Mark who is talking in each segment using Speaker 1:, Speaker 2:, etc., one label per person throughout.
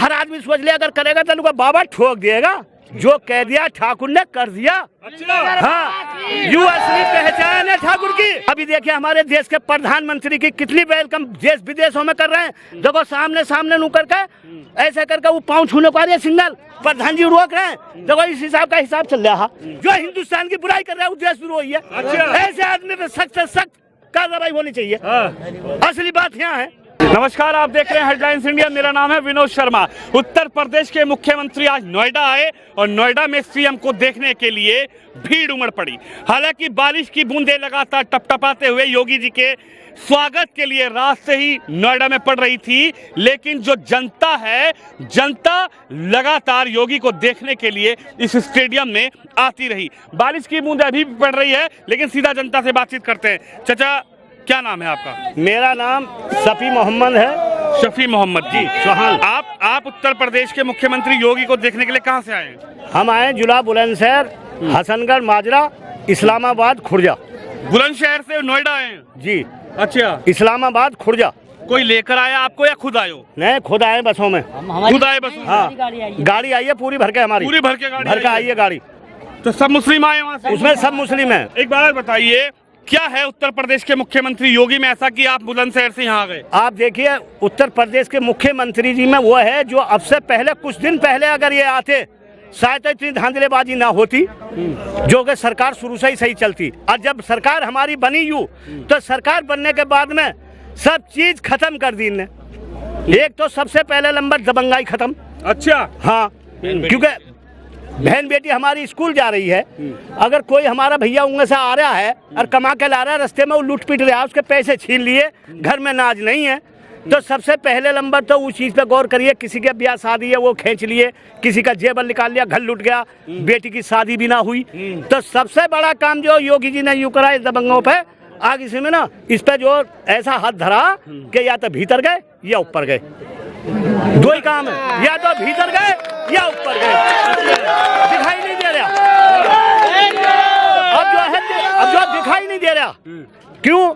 Speaker 1: हर आदमी सोच ले अगर करेगा तो उनका बाबा ठोक देगा। जो कह दिया ठाकुर ने कर दिया।
Speaker 2: अच्छा।
Speaker 1: हाँ, यू असली पहचान है ठाकुर की। अभी देखिए हमारे देश के प्रधानमंत्री की कितनी वेलकम देश विदेशों में कर रहे हैं। देखो सामने सामने नु करके ऐसे करके वो पाँव छूने को आ रही है सिंगल, प्रधान जी रोक रहे हैं। देखो इस हिसाब का हिसाब चल रहा है। जो हिंदुस्तान की बुराई कर रहा है वो देशद्रोही है।
Speaker 2: अच्छा।
Speaker 1: ऐसे आदमी पे सख्त से सख्त कार्रवाई होनी चाहिए। असली बात यहाँ है।
Speaker 2: नमस्कार, आप देख रहे हैं हेडलाइंस इंडिया। मेरा नाम है विनोद शर्मा। उत्तर प्रदेश के मुख्यमंत्री आज नोएडा आए और नोएडा में सीएम को देखने के लिए भीड़ उमड़ पड़ी। हालांकि बारिश की बूंदें लगातार टपटपाते हुए योगी जी के स्वागत के लिए रात से ही नोएडा में पड़ रही थी, लेकिन जो जनता है, जनता लगातार योगी को देखने के लिए इस स्टेडियम में आती रही। बारिश की बूंदें अभी भी पड़ रही है, लेकिन सीधा जनता से बातचीत करते हैं। चाचा, क्या नाम है आपका?
Speaker 1: मेरा नाम शफी मोहम्मद है।
Speaker 2: शफी मोहम्मद जी
Speaker 1: चौहान।
Speaker 2: आप उत्तर प्रदेश के मुख्यमंत्री योगी को देखने के लिए कहाँ से आए हैं?
Speaker 1: हम आए जुला बुलंदशहर, हसनगढ़, माजरा, इस्लामाबाद, खुर्जा।
Speaker 2: बुलंदशहर से नोएडा आए हैं
Speaker 1: जी।
Speaker 2: अच्छा,
Speaker 1: इस्लामाबाद, खुर्जा।
Speaker 2: कोई लेकर आया आपको या खुद आए हो?
Speaker 1: नहीं, खुद आए बसों में।
Speaker 2: खुद आए बस?
Speaker 1: हाँ, गाड़ी आई है पूरी भर के, हमारी
Speaker 2: पूरी भर के गाड़ी
Speaker 1: भर के आई है गाड़ी।
Speaker 2: तो सब मुस्लिम आए वहाँ से?
Speaker 1: उसमें सब मुस्लिम है।
Speaker 2: एक बात बताइए, क्या है उत्तर प्रदेश के मुख्यमंत्री योगी में ऐसा कि आप बुलंदशहर से यहाँ आ गए?
Speaker 1: आप देखिए उत्तर प्रदेश के मुख्यमंत्री जी में वो है जो अब से पहले कुछ दिन पहले अगर ये आते शायद तो इतनी धांधलेबाजी ना होती, जो कि सरकार शुरू से ही सही चलती। और जब सरकार हमारी बनी यूं, तो सरकार बनने के बाद में सब चीज खत्म कर दी इनने। एक तो सबसे पहले नंबर दबंगाई खत्म।
Speaker 2: अच्छा।
Speaker 1: हाँ, क्योंकि बहन बेटी हमारी स्कूल जा रही है, अगर कोई हमारा भैया उनमें से आ रहा है और कमा के ला रहा है, रास्ते में वो लूट पीट रहा है, उसके पैसे छीन लिए, घर में नाज नहीं है, तो सबसे पहले नंबर तो उस चीज़ पे गौर करिए। किसी के ब्याह शादी है वो खींच लिए, किसी का जेबर निकाल लिया, घर लूट गया, बेटी की शादी भी ना हुई। तो सबसे बड़ा काम जो योगी जी ने यूँ करा इस दबंगों पे, आग इसी में ना इस पे जो ऐसा हाथ धरा कि या तो भीतर गए या ऊपर गए, दो ही काम है, या तो भीतर गए या ऊपर गए। दिखाई नहीं दे रहा अब जो दिखाई नहीं दे रहा। क्यों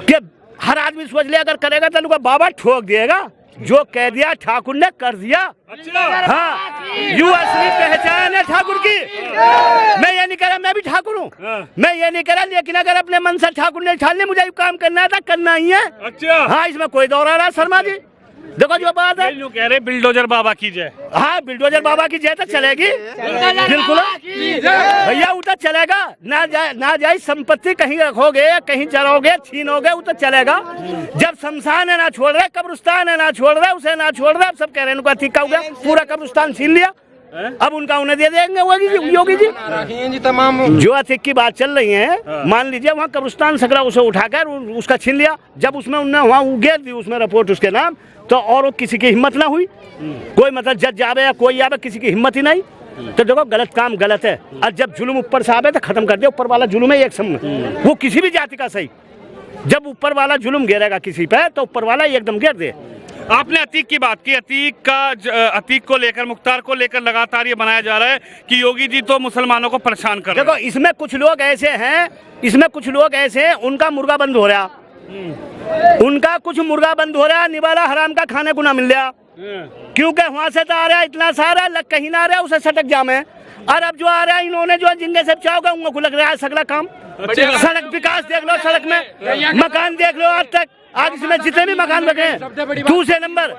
Speaker 1: कि हर आदमी सोच ले अगर करेगा तो उनका बाबा ठोक देगा। जो कह दिया ठाकुर ने कर दिया।
Speaker 2: अच्छा।
Speaker 1: हाँ, यू असली पहचान है ठाकुर की। मैं ये नहीं कह रहा मैं भी ठाकुर हूँ, मैं ये नहीं कह रहा, लेकिन अगर अपने मन से ठाकुर ने ठान लिया मुझे काम करना था, करना ही है।
Speaker 2: अच्छा।
Speaker 1: हाँ, इसमें कोई दौरा रहा शर्मा जी। देखो जो बात है,
Speaker 2: जो कह रहे बिल्डोजर बाबा की जय।
Speaker 1: हाँ, बिल्डोजर बाबा की जय तो चलेगी, बिल्कुल भैया, वो तो चलेगा। ना जाए संपत्ति कहीं रखोगे, कहीं जरोगे, छीनोगे, वो तो चलेगा। जब शमशान है ना छोड़ रहे, कब्रिस्तान है ना छोड़ रहे, उसे ना छोड़ रहे, अब सब कह रहे हैं उनका ठीक हो गया, पूरा कब्रिस्तान छीन लिया, अब उनका उन्हें दे देंगे योगी जी।
Speaker 3: तमाम
Speaker 1: जो अतिक की बात चल रही है, मान लीजिए वहाँ कब्रिस्तान सकरा उसे उठाकर उसका छीन लिया, जब उसमें उन्हें वहाँ उगेर दी उसमें रिपोर्ट उसके नाम, तो और किसी की हिम्मत ना हुई, कोई मतलब जज जावे या कोई आवे, किसी की हिम्मत ही नहीं। तो देखो गलत काम गलत है, और जब जुल्म ऊपर से आवे तो खत्म कर दे। ऊपर वाला जुल्म है एक समय, वो किसी भी जाति का सही, जब ऊपर वाला जुल्म गिरेगा किसी पे तो ऊपर वाला एकदम गिर दे।
Speaker 2: आपने अतीक की बात की, अतीक को लेकर, मुख्तार को लेकर लगातार ये बनाया जा रहा है कि योगी जी तो मुसलमानों को परेशान कर रहे हैं।
Speaker 1: देखो इसमें कुछ लोग ऐसे हैं, उनका मुर्गा बंद हो रहा, उनका कुछ मुर्गा बंद हो रहा, निवाला हराम का खाने को ना मिल रहा, क्योंकि वहां से तो आ रहा है इतना सारा, लग कहीं ना आ रहा है, उसे सटक जामे। और अब जो आ रहा है इन्होंने जो जिनके सब चाहोगा उनको लग रहा है सगला काम। सड़क विकास देख लो, सड़क में मकान देख लो, आज इसमें जितने भी मकान लगे हैं, दूसरे नंबर।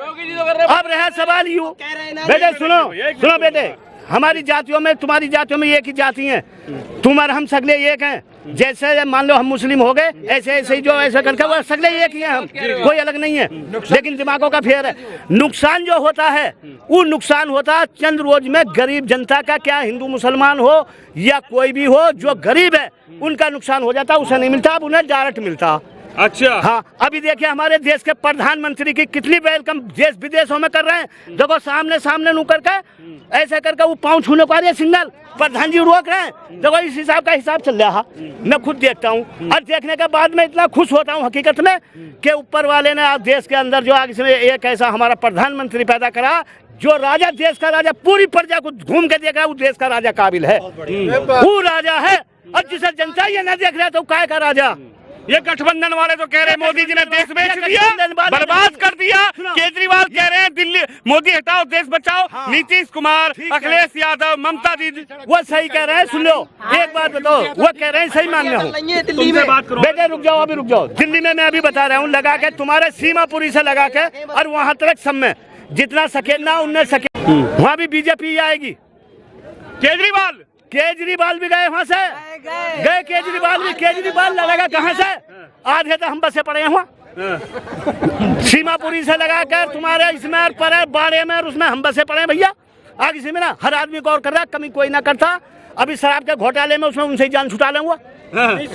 Speaker 1: अब रहा सवाल यूं, बेटे सुनो बेटे, हमारी जातियों में तुम्हारी जातियों में एक ही जाति है, तुम और हम सगले एक हैं। जैसे मान लो हम मुस्लिम हो गए, ऐसे ऐसे ही जो ऐसा करके वो सगले एक ही हैं, हम कोई अलग नहीं है, लेकिन दिमागों का फेर है। नुकसान जो होता है वो नुकसान होता है चंद रोज में गरीब जनता का, क्या हिंदू मुसलमान हो या कोई भी हो, जो गरीब है उनका नुकसान हो जाता, उसे नहीं मिलता, अब उन्हें डायरेक्ट मिलता।
Speaker 2: अच्छा।
Speaker 1: हाँ, अभी देखिए हमारे देश के प्रधानमंत्री की कितनी वेलकम देश विदेशों में कर रहे हैं। देखो सामने सामने नु करके ऐसे करके वो पाँव छूने को आ रही है सिंगल, प्रधान जी रोक रहे हैं। देखो इस हिसाब का हिसाब चल रहा है, मैं खुद देखता हूँ, और देखने के बाद में इतना खुश होता हूँ हकीकत में कि ऊपर वाले ने आज देश के अंदर जो आगे से एक ऐसा हमारा प्रधानमंत्री पैदा करा, जो राजा, देश का राजा, पूरी प्रजा को घूम के देखा, वो देश का राजा काबिल है, वो राजा है। और जिसे जनता ये न देख रहा तो काय का राजा,
Speaker 2: ये गठबंधन वाले तो कह रहे हैं मोदी जी ने देश बेच दिया, बर्बाद कर दिया। केजरीवाल कह रहे हैं दिल्ली मोदी हटाओ देश बचाओ। नीतीश कुमार, अखिलेश यादव, ममता दीदी
Speaker 1: वो सही कह रहे हैं। सुन लो एक बात बताओ, वो कह रहे हैं सही मान रहा हूँ।
Speaker 2: तुमसे बात करो
Speaker 1: बेटे रुक जाओ, अभी रुक जाओ। दिल्ली में मैं अभी बता रहा हूँ, लगा के तुम्हारे सीमापुरी से लगा के और वहाँ तक सब में जितना सकेलना उनने सके, वहाँ भी बीजेपी आएगी। केजरीवाल भी गए वहाँ से, गए केजरीवाल भी। केजरीवाल लगेगा कहाँ से? आधे तो हम बसे पड़े हैं वहाँ सीमापुरी से लगा कर तुम्हारे इसमें और पर बाड़े में और उसमें हम बसे पड़े हैं भैया। आगे से में ना हर आदमी गौर कर रहा है, कमी कोई ना करता। अभी शराब के घोटाले में उसमें उनसे ही जान छुटा लेंगे,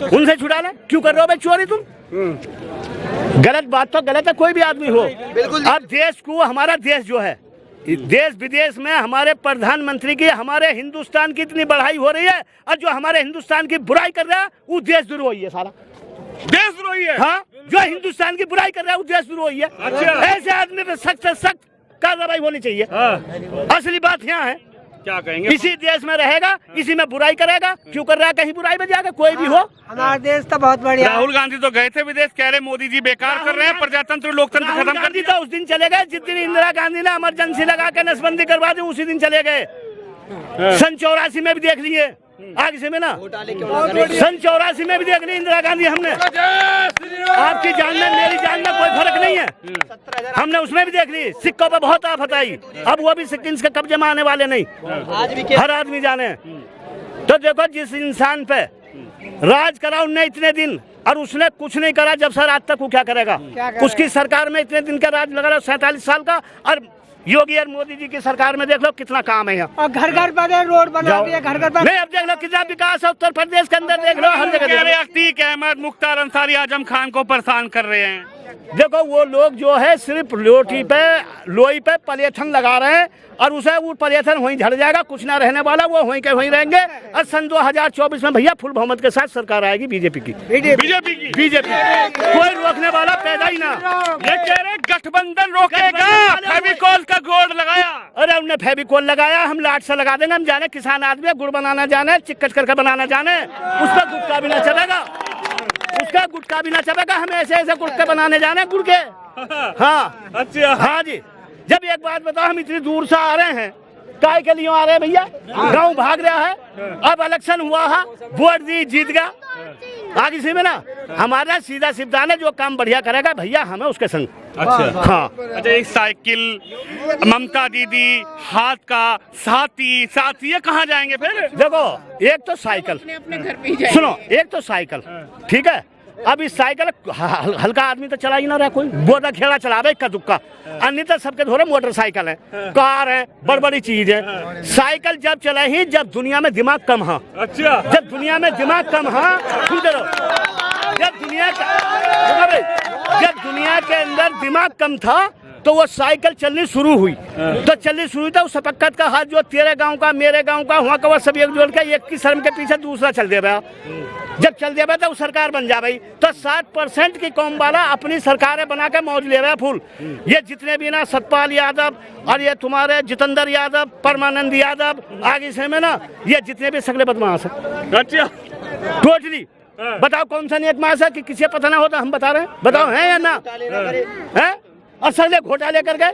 Speaker 1: उनसे छुटा लें। क्यों कर रहे हो भाई चोरी तुम? गलत बात तो गलत है, कोई भी आदमी हो। अब देश को, हमारा देश जो है, देश विदेश में हमारे प्रधानमंत्री की, हमारे हिंदुस्तान की इतनी बढ़ाई हो रही है, और जो हमारे हिंदुस्तान की बुराई कर रहा है वो देशद्रोही है। सारा
Speaker 2: देशद्रोही है।
Speaker 1: हाँ, जो हिंदुस्तान की बुराई कर रहा है वो देशद्रोही है।
Speaker 2: अच्छा।
Speaker 1: ऐसे आदमी पे सख्त से सख्त कार्रवाई होनी चाहिए। असली बात यहाँ है,
Speaker 2: क्या कहेंगे?
Speaker 1: इसी देश में रहेगा, इसी में बुराई करेगा। क्यों कर रहा है? कहीं बुराई में जाएगा, कोई भी हो।
Speaker 3: हमारा देश तो बहुत बढ़िया।
Speaker 2: राहुल गांधी तो गए थे विदेश, कह रहे मोदी जी बेकार कर रहे हैं, प्रजातंत्र लोकतंत्र खत्म कर
Speaker 1: गांधी तो उस दिन चले गए जिस दिन इंदिरा गांधी ने इमरजेंसी लगा के नसबंदी करवा दी, उसी दिन चले गए। सन 84 में भी देख लिए, आगे से में ना सन 84 में भी देख ली इंदिरा गांधी हमने। आपकी जान में मेरी जान में कोई फर्क नहीं है, हमने उसमें भी देख ली। सिक्कों पे बहुत आफत आई, अब वो भी सिक्किम के कब्जे में आने वाले नहीं, हर आदमी जाने। तो देखो जिस इंसान पे राज करा उनने इतने दिन, और उसने कुछ नहीं करा जब सर आज तक, वो क्या करेगा? उसकी सरकार में इतने दिन का राज लगा 47 साल का, और योगी और मोदी जी की सरकार में देख लो कितना काम है यहाँ।
Speaker 3: और घर घर पर रोड बना दिया, घर घर पर।
Speaker 1: नहीं, अब देख लो कितना विकास है उत्तर प्रदेश के अंदर, देख लो हर जगह।
Speaker 2: अतीक अहमद, मुख्तार अंसारी आजम खान को परेशान कर रहे हैं।
Speaker 1: देखो वो लोग जो है सिर्फ लोई पे पॉलिथीन लगा रहे हैं, और उसे वो पॉलिथीन वहीं झड़ जाएगा, कुछ ना रहने वाला, वो वहीं के वहीं रहेंगे। और सन 2024 में भैया फुल बहुमत के साथ सरकार आएगी बीजेपी की। कोई रोकने वाला पैदा ही ना।
Speaker 2: ये कह रहे गठबंधन रोकेगा, फेविकोल का गोड लगाया।
Speaker 1: अरे उनने फेविकोल लगाया, हम लाट से लगा देंगे। हम जाने किसान आदमी, गुड़ बनाना जाने, चिक्कच करके बनाना जाने, उस पर गुटका भी ना चलेगा, उसका गुटका भी ना चलेगा। हम ऐसे ऐसे गुटके बनाने जाने गुड़ के। हाँ
Speaker 2: अच्छा,
Speaker 1: हाँ जी। जब एक बात बताओ, हम इतनी दूर से आ रहे हैं, काय के लिए आ रहे हैं भैया? गांव भाग रहा है, अब इलेक्शन हुआ है, वोट दी, जीत गया। आगे से में ना हमारा सीधा सिद्धांत है, जो काम बढ़िया करेगा भैया हमें उसके संग।
Speaker 2: अच्छा
Speaker 1: हाँ।
Speaker 2: अच्छा, एक साइकिल, ममता दीदी, हाथ का साथी, ये कहाँ जाएंगे फिर?
Speaker 1: देखो एक तो साइकिल, सुनो, एक तो साइकिल ठीक है। अब इस साइकिल हल्का आदमी तो चला ही ना रहा, कोई बोधा खेड़ा चला रहा है इक्का दुक्का, अन्य तो सबके धोरे मोटरसाइकिल है, कार है, बड़ी चीज है। साइकिल जब चला ही जब दुनिया में दिमाग कम है।
Speaker 2: अच्छा,
Speaker 1: जब दुनिया में दिमाग कम है, जब दुनिया के अंदर दिमाग कम था तो वो साइकिल चलनी शुरू हुई। तो चलनी शुरू हुई तो उस शफकत का हाथ जो तेरे गांव का, मेरे गांव का, वहाँ का, वो सब एक जोड़ के एक की शर्म के पीछे दूसरा चल दे रहा। जब चल दे रहा तो सरकार बन जा रही, तो 60% की कौम वाला अपनी सरकारें बना के मौज ले रहा है फूल। ये जितने भी ना सतपाल यादव और ये तुम्हारे जितेंद्र यादव, परमानंद यादव, आगे से में ना ये जितने भी सगले बदमाश है।
Speaker 2: अच्छा,
Speaker 1: टोटली बताओ कौन सा नेक मास है कि किसी पता ना होता? हम बता रहे हैं, बताओ है या ना है? और सगले घोटाले कर गए,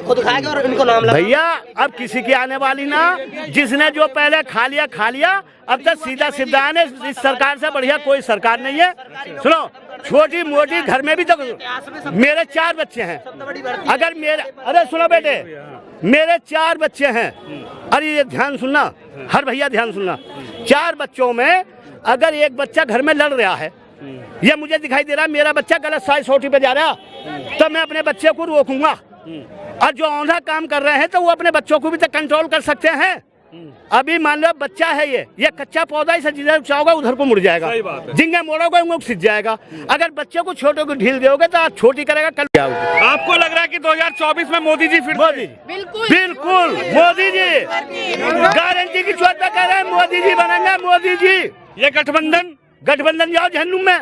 Speaker 3: खुद खाएगा और इनको नाम लगा।
Speaker 1: भैया अब किसी की आने वाली ना, जिसने जो पहले खा लिया। अब तक सीधा सिद्धांत है, इस सरकार से बढ़िया कोई सरकार नहीं है। सुनो, छोटी मोटी घर में भी तो मेरे 4 बच्चे हैं। अगर मेरे, अरे सुनो बेटे, मेरे 4 बच्चे हैं। अरे ये ध्यान सुनना, हर भैया ध्यान सुनना। 4 बच्चों में अगर एक बच्चा घर में लड़ रहा है, ये मुझे दिखाई दे रहा है मेरा बच्चा गलत सोटी पे जा रहा, तो मैं अपने बच्चे को रोकूंगा। और जो औंधा काम कर रहे हैं तो वो अपने बच्चों को भी तो कंट्रोल कर सकते हैं। अभी मान लो बच्चा है, ये कच्चा पौधा, इसे जिधर चाहोगा उधर को मुड़ जाएगा, जिंगे मोड़ोगे उनको सिज जाएगा। अगर बच्चे को छोटे को ढील दोगे तो आज छोटी करेगा, कल क्या होगा?
Speaker 2: आपको लग रहा है कि 2024 में मोदी जी फिर?
Speaker 1: मोदी बिल्कुल मोदी जी गारंटी की चोट पे कह रहे हैं, मोदी जी बनेंगे, मोदी जी।
Speaker 2: ये
Speaker 1: गठबंधन जाओ जहन्नुम में।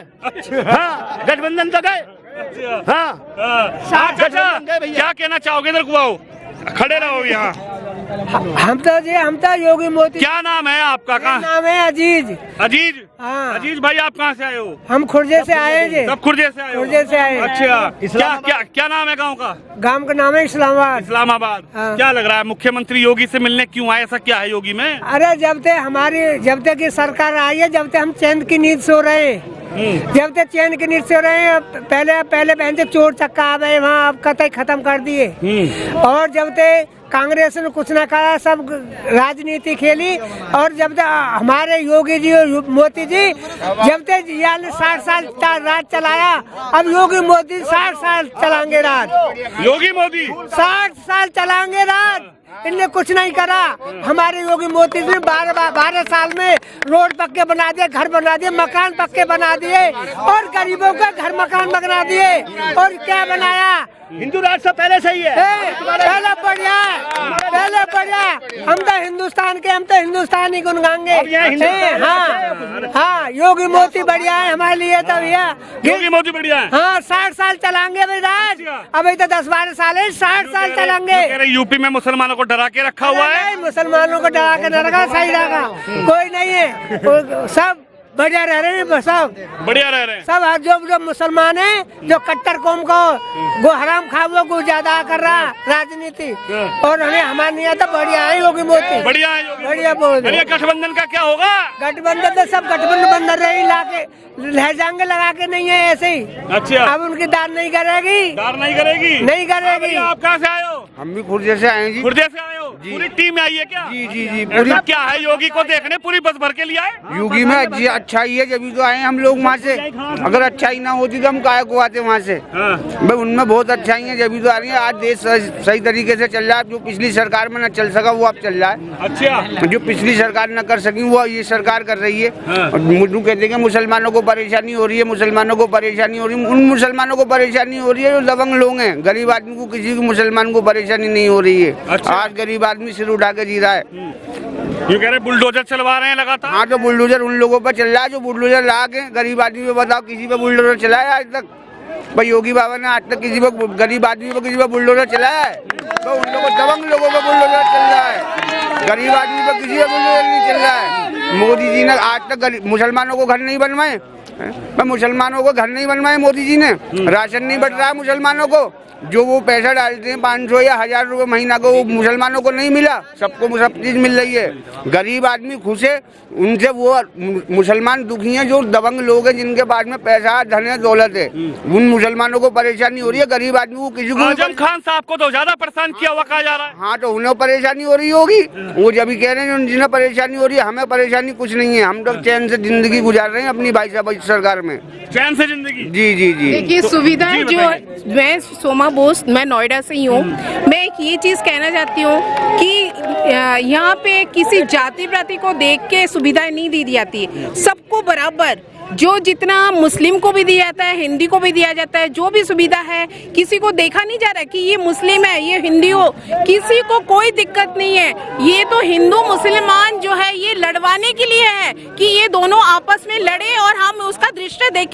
Speaker 1: हाँ, गठबंधन तो गए। हाँ,
Speaker 2: क्या कहना चाहोगे? इधर को आओ, खड़े रहो यहाँ।
Speaker 3: हम तो योगी मोदी।
Speaker 2: क्या नाम है आपका? कहाँ
Speaker 3: नाम है? अजीज। हाँ।
Speaker 2: अजीज भाई आप कहाँ से आए हो?
Speaker 3: हम खुर्जे से आए हैं जी।
Speaker 2: सब खुर्जे से आए हो?
Speaker 3: खुर्जे से आए।
Speaker 2: अच्छा, क्या नाम है गाँव का?
Speaker 3: गांव का नाम है इस्लामाबाद।
Speaker 2: इस्लामाबाद।
Speaker 3: हाँ।
Speaker 2: क्या लग रहा है मुख्यमंत्री योगी से मिलने क्यों आए? ऐसा क्या है योगी में?
Speaker 3: अरे जब तक की सरकार आई है, जब तक हम चैन की नींद सो रहे हैं, जब तक चैन की नींद सो रहे हैं, पहले बहन से चोर चक्का आ गए वहाँ, अब कतई खत्म कर दिए। और जब तक कांग्रेस ने कुछ न कहा, सब राजनीति खेली। और जब तक हमारे योगी जी और मोदी जी, जब तक 60 साल राज चलाया, अब योगी मोदी 60 साल चलाएंगे राज।
Speaker 2: योगी मोदी
Speaker 3: 60 साल चलाएंगे राज। इनने कुछ नहीं करा। हमारे योगी मोदी जी 12 साल में रोड पक्के बना दिए, घर बना दिए, मकान पक्के बना दिए, और गरीबों का घर मकान बना दिए। और क्या बनाया?
Speaker 1: हिंदू राष्ट्र पहले से ही है।
Speaker 3: पहले बढ़िया, पहले बढ़िया। हम तो हिंदुस्तानी गुन गाएंगे। हाँ, योगी मोदी बढ़िया है हमारे लिए तो भैया।
Speaker 2: योगी मोदी बढ़िया है।
Speaker 3: हाँ, 60 साल चलाएंगे भाई राज। अभी तो 10-12 साल है, 60 साल चलाएंगे।
Speaker 2: यूपी में मुसलमानों को डरा के रखा हुआ है।
Speaker 3: नहीं, मुसलमानों को डरा के न रखा, सही रखा। कोई नहीं है, सब बढ़िया रह रहे हैं, सब
Speaker 2: बढ़िया रह रहे हैं।
Speaker 3: सब जो मुसलमान है, जो कट्टर कौम को वो हराम खा, वो ज्यादा कर रहा राजनीति। और हमारे यहाँ तो बढ़िया है योगी मोदी,
Speaker 2: बढ़िया है योगी,
Speaker 3: बढ़िया बोल।
Speaker 2: अरे गठबंधन का क्या होगा?
Speaker 3: गठबंधन तो सब गठबंधन रही, लाके लहजांगे लगा के नहीं है ऐसे ही।
Speaker 2: अच्छा,
Speaker 3: अब उनकी दार नहीं करेगी, नहीं करेगी।
Speaker 2: आप कहाँ से आए हो?
Speaker 4: हम भी खुर्जे से आए हैं जी।
Speaker 2: खुर्जे से आए हो? पूरी टीम आई है क्या?
Speaker 4: जी
Speaker 2: पूरी क्या है? योगी को देखने पूरी बस भर के लिए आए?
Speaker 4: योगी में जी अच्छाई है, जब तो आए हम लोग वहाँ से। अगर अच्छाई ना होती तो हम काहे को आते वहाँ से? भाई उनमें बहुत अच्छाई है, जब तो आ रही है। आज देश सही तरीके से चल रहा है। जो पिछली सरकार में न चल सका वो अब चल रहा है।
Speaker 2: अच्छा,
Speaker 4: जो पिछली सरकार न कर सकी वो ये सरकार कर रही है। और मुझे कहते हैं मुसलमानों को परेशानी हो रही है, मुसलमानों को परेशानी हो रही है। उन मुसलमानों को परेशानी हो रही है जो दबंग लोग हैं। गरीब आदमी को, किसी को मुसलमान को परेशानी नहीं हो रही है। आज गरीब आदमी सिर उठा के जी रहा है।
Speaker 2: ये कह रहे बुलडोजर चलवा रहे हैं लगातार।
Speaker 4: हाँ, तो बुलडोजर उन लोगों पर चल रहा है जो बुलडोजर ला के गरीब आदमी पे, बताओ किसी पे बुलडोजर चलाया आज तक? भाई योगी बाबा ने आज तक किसी पे, गरीब आदमी पे किसी पे बुलडोजर चलाया है? तो उन लोगों दबंग लोगों पे बुलडोजर चल रहा है, गरीब आदमी पे किसी पे बुलडोजर नहीं चल रहा है। मोदी जी ने आज तक मुसलमानों को घर नहीं बनवाए, मुसलमानों को घर नहीं बनवाए मोदी जी ने। राशन नहीं बट रहा है मुसलमानों को। जो वो पैसा डालते हैं 500 या 1000 रुपए महीना को, वो मुसलमानों को नहीं मिला। सबको सब चीज मिल रही है। गरीब आदमी खुश है, उनसे वो मुसलमान दुखी हैं जो दबंग लोग हैं, जिनके पास में पैसा, धन है, दौलत है। उन मुसलमानों को परेशानी हो रही है। गरीब आदमी को, किसी को।
Speaker 2: आजम खान साहब को तो ज्यादा परेशान किया हुआ कहा जा रहा है।
Speaker 4: हाँ, तो उन्हें परेशानी हो रही होगी। वो जब भी कह रहे हैं जिन्हें परेशानी हो रही है, हमें परेशानी कुछ नहीं है। हम तो चैन से जिंदगी गुजार रहे हैं अपनी भाई साहब सरकार में,
Speaker 2: चैन से जिंदगी।
Speaker 4: जी जी जी।
Speaker 5: देखिए सुविधाएं जो, मैं सोमा बोस, मैं नोएडा से ही हूँ। मैं एक ये चीज़ कहना चाहती हूँ कि यहाँ पे किसी जाति प्रति को देख के सुविधाएं नहीं दी जाती, सबको बराबर। जो जितना मुस्लिम को भी दिया जाता है, हिंदी को भी दिया जाता है, जो भी सुविधा है, किसी को देखा नहीं जा रहा कि ये मुस्लिम है, ये हिंदी हो, किसी को कोई दिक्कत नहीं है। ये तो हिंदू मुसलमान जो है ये लड़वाने के लिए है कि ये दोनों आपस में लड़े और हम उसका दृश्य देखें।